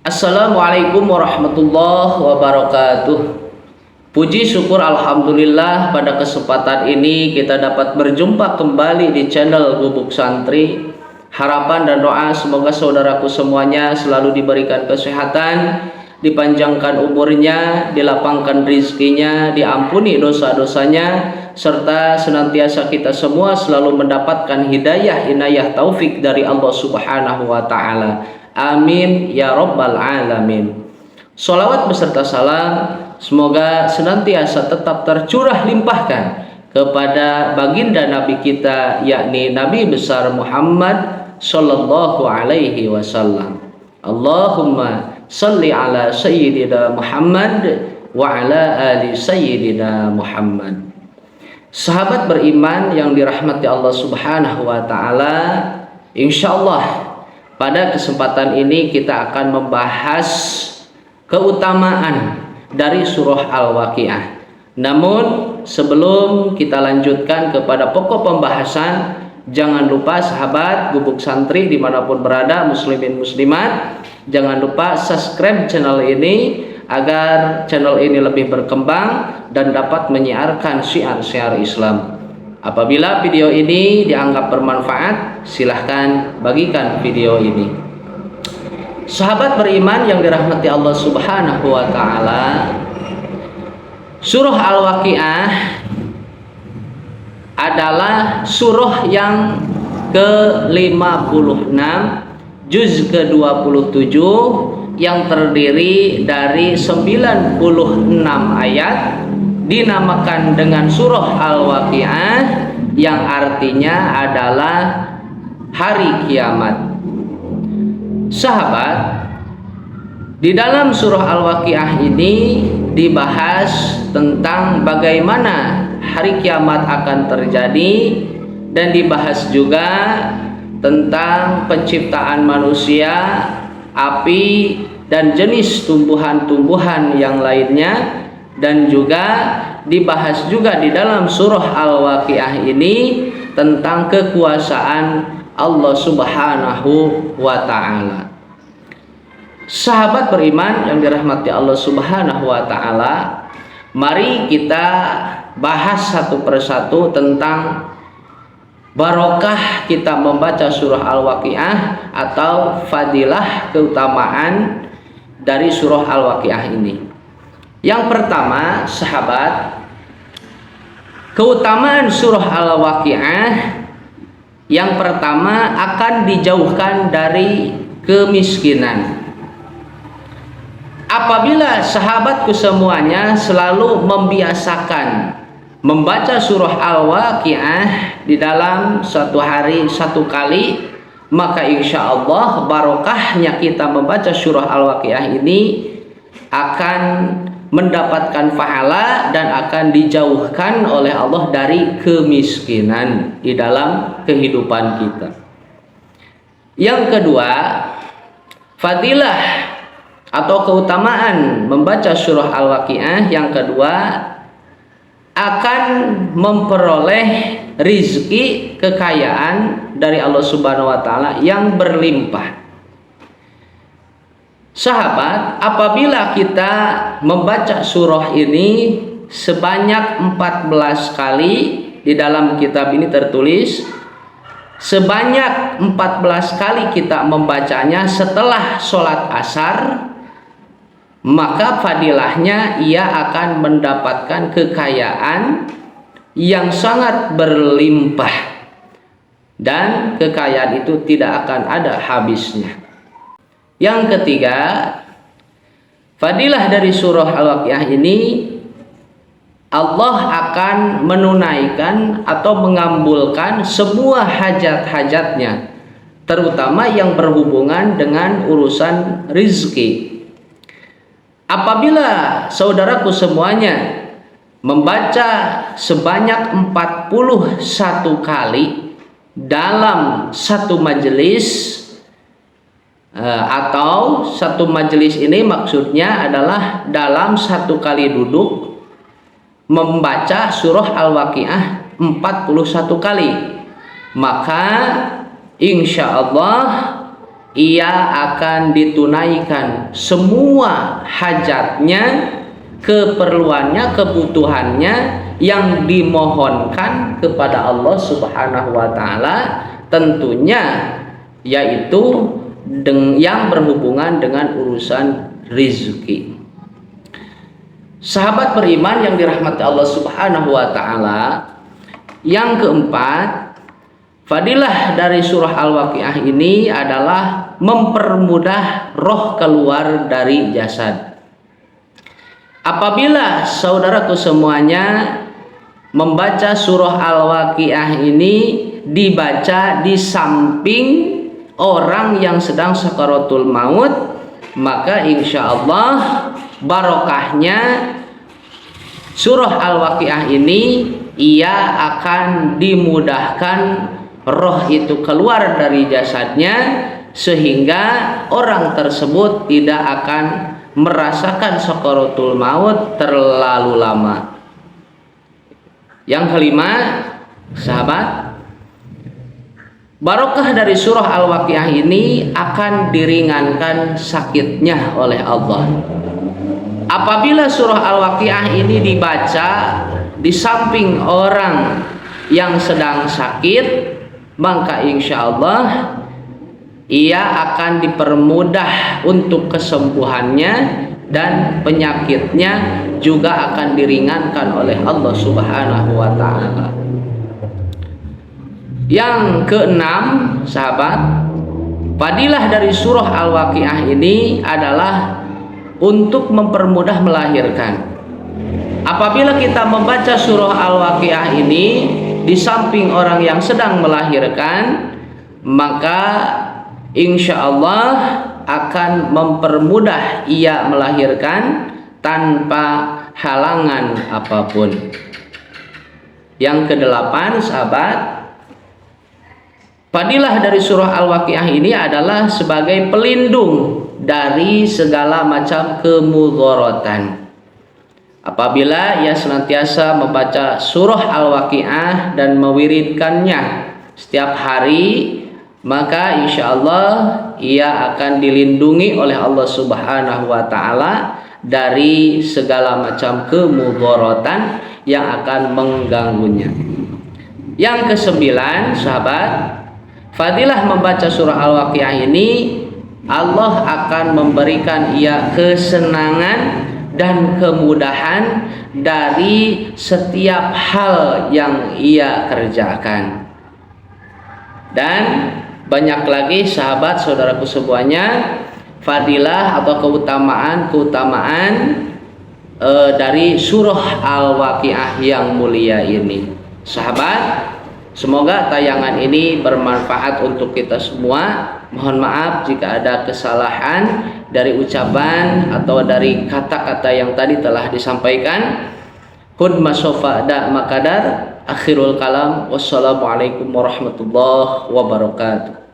Assalamualaikum warahmatullahi wabarakatuh. Puji syukur alhamdulillah pada kesempatan ini kita dapat berjumpa kembali di channel Gubuk Santri. Harapan dan doa semoga saudaraku semuanya selalu diberikan kesehatan, dipanjangkan umurnya, dilapangkan rizkinya, diampuni dosa-dosanya, serta senantiasa kita semua selalu mendapatkan hidayah, inayah, taufik dari Allah Subhanahu wa Ta'ala. Amin ya Rabbal Alamin. Sholawat beserta salam semoga senantiasa tetap tercurah limpahkan kepada baginda Nabi kita, yakni Nabi besar Muhammad Sallallahu Alaihi Wasallam. Allahumma salli ala Sayyidina Muhammad wa ala ali Sayyidina Muhammad. Sahabat beriman yang dirahmati Allah Subhanahu wa Ta'ala, insyaallah pada kesempatan ini kita akan membahas keutamaan dari surah Al-Waqiah. Namun sebelum kita lanjutkan kepada pokok pembahasan, jangan lupa sahabat Gubuk Santri dimanapun berada, muslimin muslimat, jangan lupa subscribe channel ini agar channel ini lebih berkembang dan dapat menyiarkan syiar-syiar Islam. Apabila video ini dianggap bermanfaat, silahkan bagikan video ini. Sahabat beriman yang dirahmati Allah Subhanahu wa Ta'ala, surah Al-Waqiah adalah surah yang ke-56, juz ke-27, yang terdiri dari 96 ayat, dinamakan dengan surah Al-Waqiah, yang artinya adalah hari kiamat. Sahabat, di dalam surah Al-Waqiah ini dibahas tentang bagaimana hari kiamat akan terjadi, dan dibahas juga tentang penciptaan manusia, api, dan jenis tumbuhan-tumbuhan yang lainnya. Dan juga dibahas juga di dalam surah Al-Waqiah ini tentang kekuasaan Allah Subhanahu wa Ta'ala. Sahabat beriman yang dirahmati Allah Subhanahu wa Ta'ala, mari kita bahas satu persatu tentang barokah kita membaca surah Al-Waqiah atau fadilah keutamaan dari surah Al-Waqiah ini. Yang pertama, sahabat, keutamaan surah Al-Waqiah yang pertama akan dijauhkan dari kemiskinan. Apabila sahabatku semuanya selalu membiasakan membaca surah Al-Waqiah di dalam satu hari satu kali, maka insya Allah barokahnya kita membaca surah Al-Waqiah ini akan mendapatkan pahala dan akan dijauhkan oleh Allah dari kemiskinan di dalam kehidupan kita. Yang kedua, fadilah atau keutamaan membaca surah Al-Waqiah yang kedua akan memperoleh rizki, kekayaan dari Allah Subhanahu wa Ta'ala yang berlimpah. Sahabat, apabila kita membaca surah ini sebanyak 14 kali, di dalam kitab ini tertulis sebanyak 14 kali kita membacanya setelah sholat asar, maka fadilahnya ia akan mendapatkan kekayaan yang sangat berlimpah, dan kekayaan itu tidak akan ada habisnya. Yang ketiga, fadilah dari surah Al-Waqiah ini, Allah akan menunaikan atau mengabulkan semua hajat-hajatnya, terutama yang berhubungan dengan urusan rizki. Apabila saudaraku semuanya membaca sebanyak 41 kali dalam satu majelis, atau satu majelis ini maksudnya adalah dalam satu kali duduk membaca surah Al-Waqiah 41 kali, maka insya Allah ia akan ditunaikan semua hajatnya, keperluannya, kebutuhannya yang dimohonkan kepada Allah Subhanahu wa taala, tentunya yaitu yang berhubungan dengan urusan rezeki. Sahabat beriman yang dirahmati Allah Subhanahu wa taala, yang keempat, fadilah dari surah Al-Waqiah ini adalah mempermudah roh keluar dari jasad. Apabila saudaraku semuanya membaca surah Al-Waqiah ini dibaca di samping orang yang sedang sakaratul maut, maka insya Allah barokahnya surah Al-Waqiah ini ia akan dimudahkan roh itu keluar dari jasadnya, sehingga orang tersebut tidak akan merasakan sakaratul maut terlalu lama. Yang kelima, sahabat, barokah dari surah Al-Waqiah ini akan diringankan sakitnya oleh Allah. Apabila surah Al-Waqiah ini dibaca di samping orang yang sedang sakit, maka insya Allah ia akan dipermudah untuk kesembuhannya, dan penyakitnya juga akan diringankan oleh Allah Subhanahu wa taala. Yang keenam, sahabat, fadilah dari surah Al-Waqiah ini adalah untuk mempermudah melahirkan. Apabila kita membaca surah Al-Waqiah ini di samping orang yang sedang melahirkan, maka insya Allah akan mempermudah ia melahirkan tanpa halangan apapun. Yang kedelapan, sahabat, fadilah dari surah Al-Waqiah ini adalah sebagai pelindung dari segala macam kemudharatan. Apabila ia senantiasa membaca surah Al-Waqiah dan mewiridkannya setiap hari, maka insya Allah ia akan dilindungi oleh Allah Subhanahu wa taala dari segala macam kemudharatan yang akan mengganggunya. Yang kesembilan, sahabat, fadilah membaca surah Al-Waqiah ini, Allah akan memberikan ia kesenangan dan kemudahan dari setiap hal yang ia kerjakan. Dan banyak lagi sahabat saudaraku semuanya fadilah atau keutamaan dari surah Al-Waqiah yang mulia ini. Sahabat, semoga tayangan ini bermanfaat untuk kita semua. Mohon maaf jika ada kesalahan dari ucapan atau dari kata-kata yang tadi telah disampaikan. Hud masofa da makadar. Akhirul kalam. Wassalamualaikum warahmatullahi wabarakatuh.